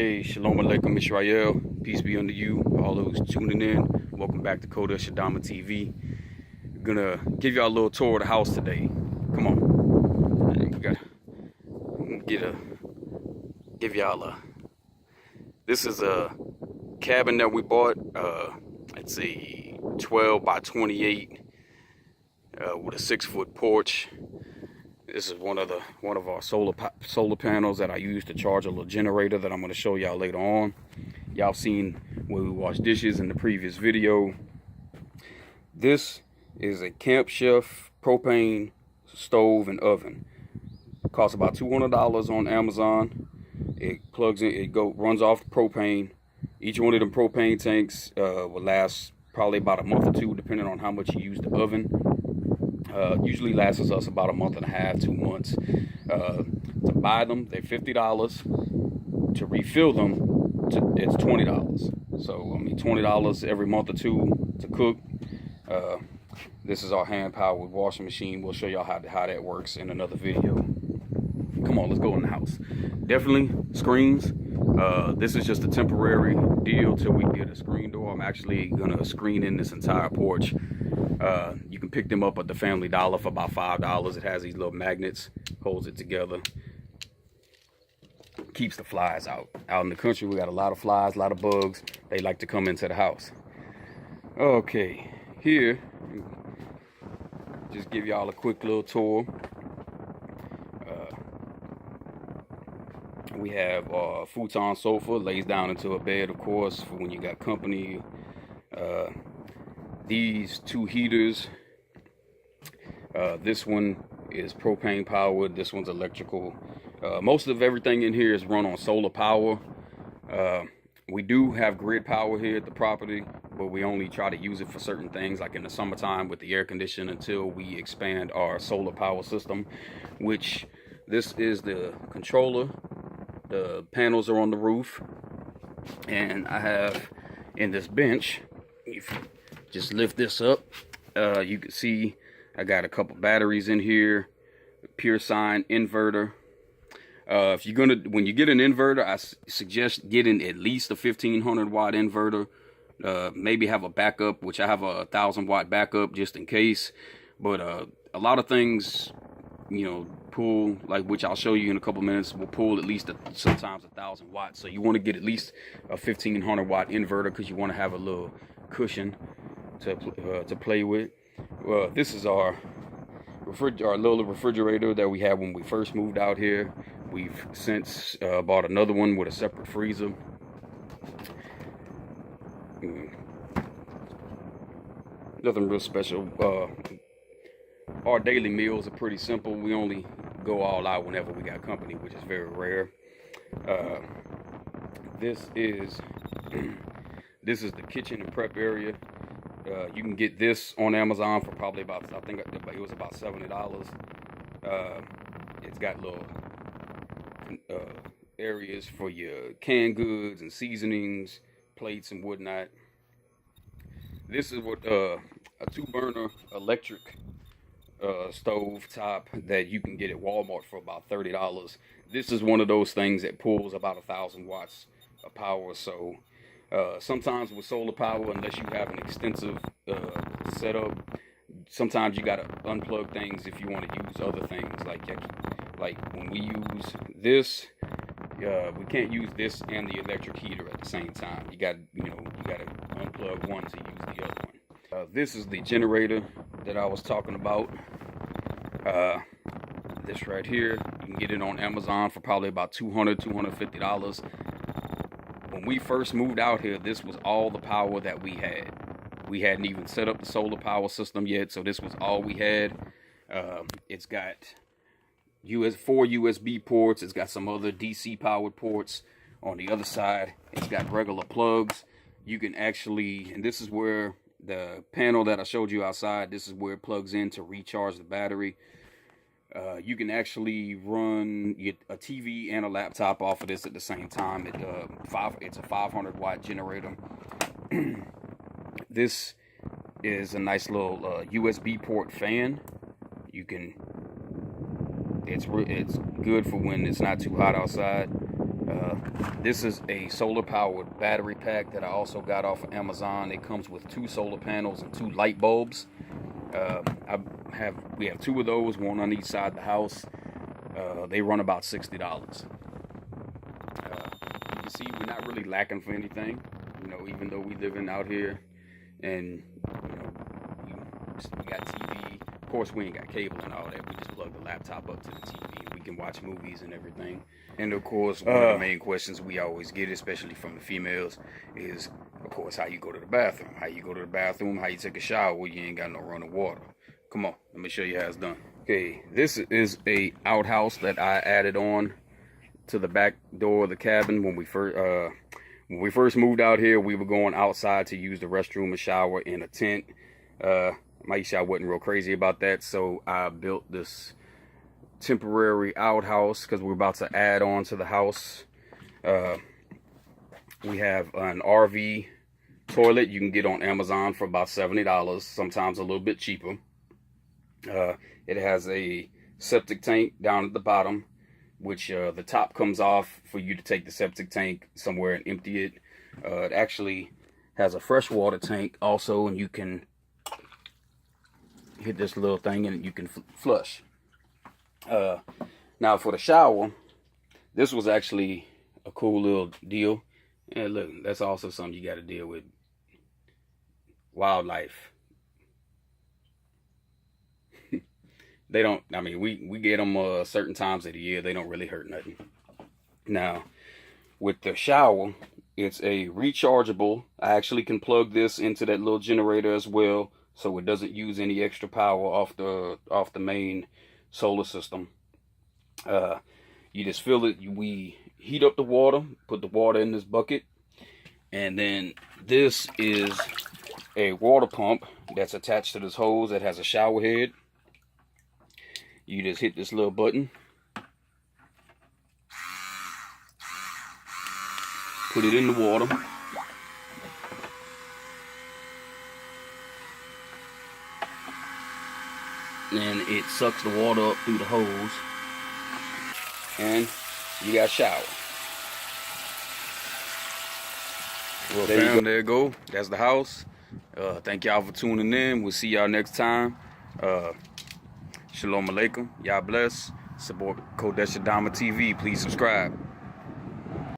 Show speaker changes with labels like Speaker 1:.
Speaker 1: Hey, Shalom Aleichem Israel. Peace be unto you, all those tuning in. Welcome back to Qodesh Adamah TV. We're gonna give y'all a little tour of the house today. Come on. We got give y'all this is a cabin that we bought. It's a 12 by 28 with a 6-foot porch. This is one of our solar panels that I use to charge a little generator that I'm going to show y'all later on. Y'all seen when we wash dishes in the previous video. This is a Camp Chef propane stove and oven. It costs about $200 on Amazon. It plugs in, runs off propane. Each one of them propane tanks will last probably about a month or two, depending on how much you use the oven. Usually lasts us about a month and a half, 2 months. To buy them, they're $50. To refill them, it's $20. So I mean, $20 every month or two to cook. This is our hand-powered washing machine. We'll show y'all how that works in another video. Come on, let's go in the house. Definitely screens. This is just a temporary deal till we get a screen door. I'm actually gonna screen in this entire porch. You can pick them up at the Family Dollar for about $5. It has these little magnets, holds it together, keeps the flies out. Out in the country, we got a lot of flies, a lot of bugs. They like to come into the house. Okay, here, just give y'all a quick little tour. We have a futon sofa, lays down into a bed, of course, for when you got company. These two heaters, this one is propane powered, this one's electrical. Most of everything in here is run on solar power. We do have grid power here at the property, but we only try to use it for certain things, like in the summertime with the air conditioning, until we expand our solar power system, which this is the controller. The panels are on the roof, and I have in this bench, if you just lift this up, you can see I got a couple batteries in here, pure sine inverter. If you're when you get an inverter, I suggest getting at least a 1500 watt inverter. Maybe have a backup, which I have a 1000 watt backup just in case. But a lot of things, you know, pull, like, which I'll show you in a couple minutes, will pull at least sometimes 1000 watts. So you want to get at least a 1500 watt inverter, because you want to have a little cushion to play with. This is our little refrigerator that we had when we first moved out here. We've since bought another one with a separate freezer. Nothing real special. Our daily meals are pretty simple. We only go all out whenever we got company, which is very rare. This is the kitchen and prep area. You can get this on Amazon for probably about, I think it was about $70. It's got little areas for your canned goods and seasonings, plates and whatnot. This is what a 2-burner electric stove top that you can get at Walmart for about $30. This is one of those things that pulls about 1000 watts of power. So sometimes with solar power, unless you have an extensive setup, sometimes you gotta unplug things if you want to use other things. Like when we use this, we can't use this and the electric heater at the same time. You gotta unplug one to use the other one. This is the generator that I was talking about. This right here, you can get it on Amazon for probably about $250. When we first moved out here, this was all the power that we had. We hadn't even set up the solar power system yet, so this was all we had. It's got 4 USB ports. It's got some other DC powered ports on the other side. It's got regular plugs. You can actually, and this is where the panel that I showed you outside, this is where it plugs in to recharge the battery. You can actually run a TV and a laptop off of this at the same time. It's a 500 watt generator. This is a nice little USB port fan. It's good for when it's not too hot outside. This is a solar powered battery pack that I also got off of Amazon. It comes with 2 solar panels and 2 light bulbs. We have 2 of those, one on each side of the house. They run about $60. You can see we're not really lacking for anything, you know, even though we living out here, and you know, we got TV. Of course, we ain't got cable and all that. We just plug the laptop up to the TV and we can watch movies and everything. And of course, one of the main questions we always get, especially from the females, is of course how you go to the bathroom. How you go to the bathroom, how you take a shower when you ain't got no running water. Come on, let me show you how it's done. Okay, this is a outhouse that I added on to the back door of the cabin. When we first moved out here, we were going outside to use the restroom and shower in a tent. Maisha wasn't real crazy about that, so I built this temporary outhouse because we're about to add on to the house. We have an RV toilet you can get on Amazon for about $70, sometimes a little bit cheaper. It has a septic tank down at the bottom, which the top comes off for you to take the septic tank somewhere and empty it. It actually has a freshwater tank also, and you can hit this little thing and you can flush. Now for the shower, this was actually a cool little deal. And look, that's also something you got to deal with. Wildlife. They don't, I mean, we get them certain times of the year. They don't really hurt nothing. Now, with the shower, it's a rechargeable. I actually can plug this into that little generator as well, so it doesn't use any extra power off the main solar system. You just fill it. We heat up the water, put the water in this bucket, and then this is a water pump that's attached to this hose that has a shower head. You just hit this little button, put it in the water, and it sucks the water up through the hose, and you got a shower. Well, there you go. That's the house. Thank y'all for tuning in. We'll see y'all next time. Shalom Alaikum. Y'all bless. Support Qodesh Adamah TV. Please subscribe.